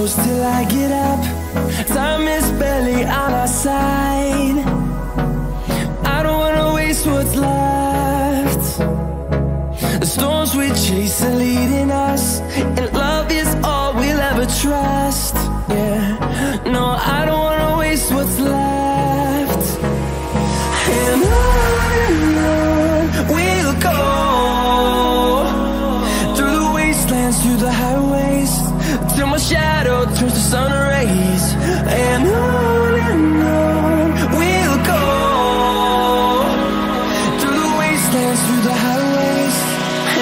close till I get up. Time is barely on our side. I don't wanna waste what's left. The storms we chase are leading us, and love is all we'll ever trust. Yeah, no, I don't wanna waste what's left. And on we'll go, through the wastelands, through the highways, till my shadow turns to sun rays. And on we'll go, through the wastelands, through the highways,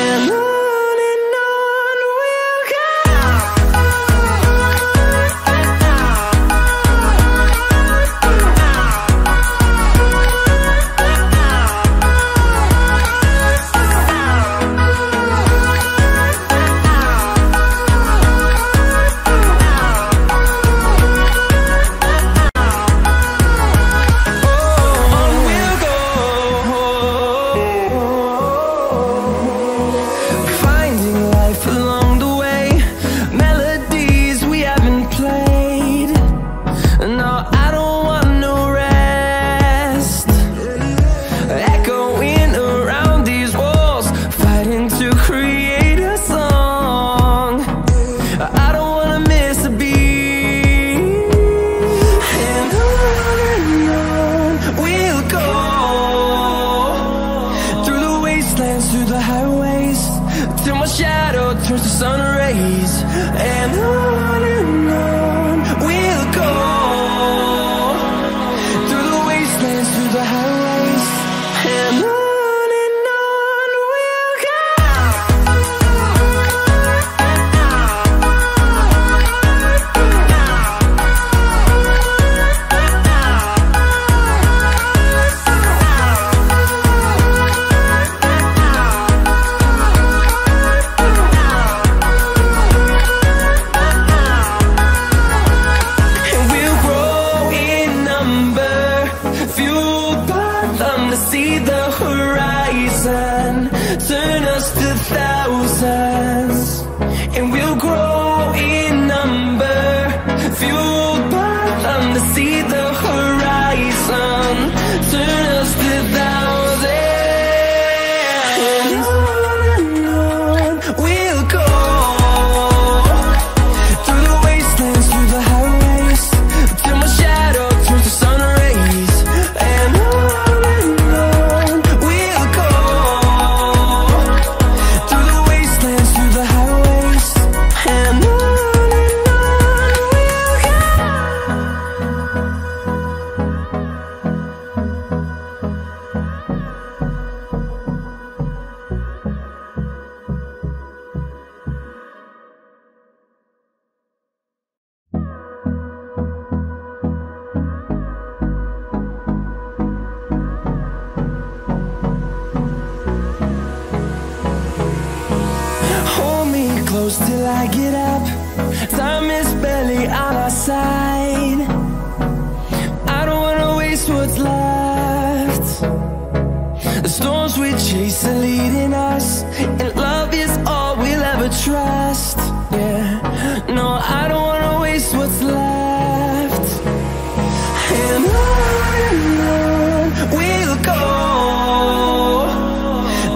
and on we'll go. Till I get up, time is barely on our side. I don't wanna waste what's left. The storms we chase are leading us, and love is all we'll ever trust. Yeah, no, I don't wanna waste what's left. And on we'll go,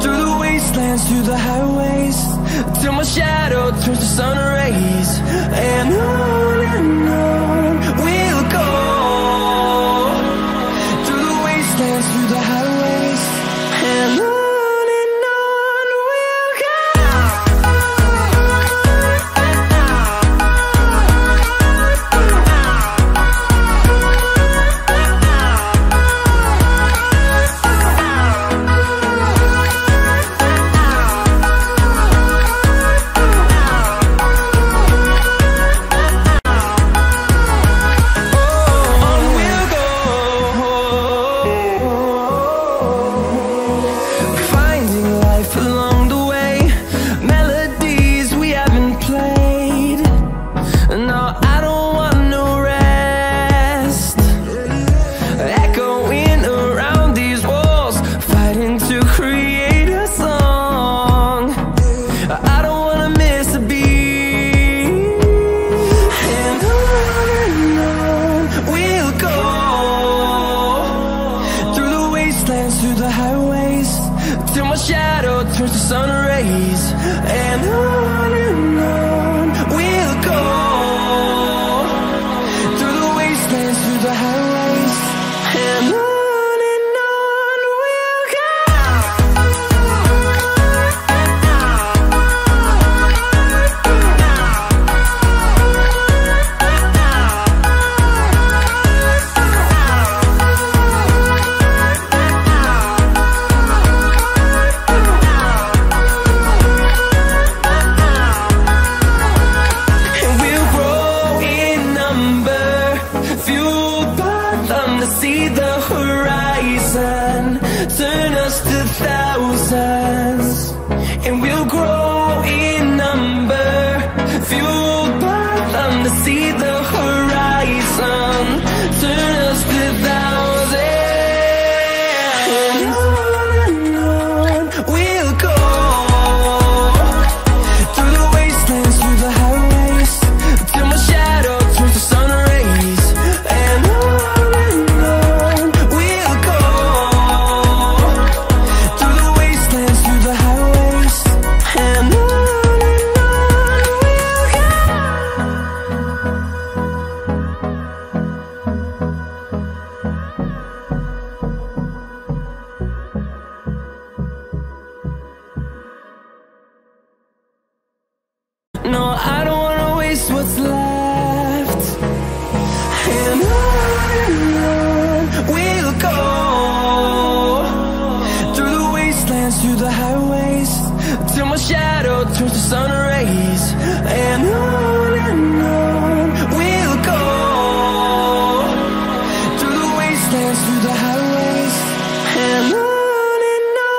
through the wastelands, through the highways, till my shadow turns to sun rays. And on we'll go, through the wastelands, through the highways, and on we'll go. to see the horizon. Turn us to thousands, and we'll grow in number. Fueled by them to see the horizon. Turn us to thousands, and on we'll go. Through the wastelands, through the highways, till my shadow turns to sun rays. And on we'll go. Through the wastelands, through the highways, and on we'll go. No, I don't wanna waste what's left. And on we'll go. Through the wastelands, through the highways, till my shadow turns to sun rays. And on we'll go. Through the wastelands, through the highways, and on we'll go.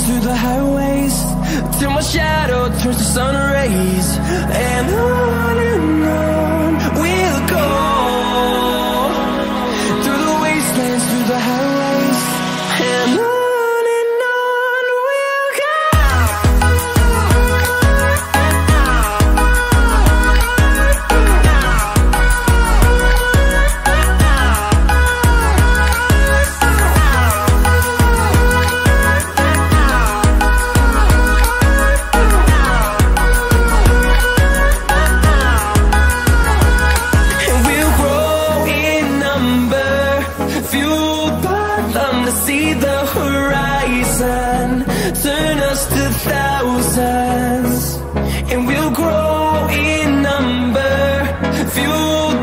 Through the highways, till my shadow turns to sun rays. And on we'll go. Through the wastelands, through the highways, and on we'll go. See the horizon, turn us to thousands, and we'll grow in number, fueled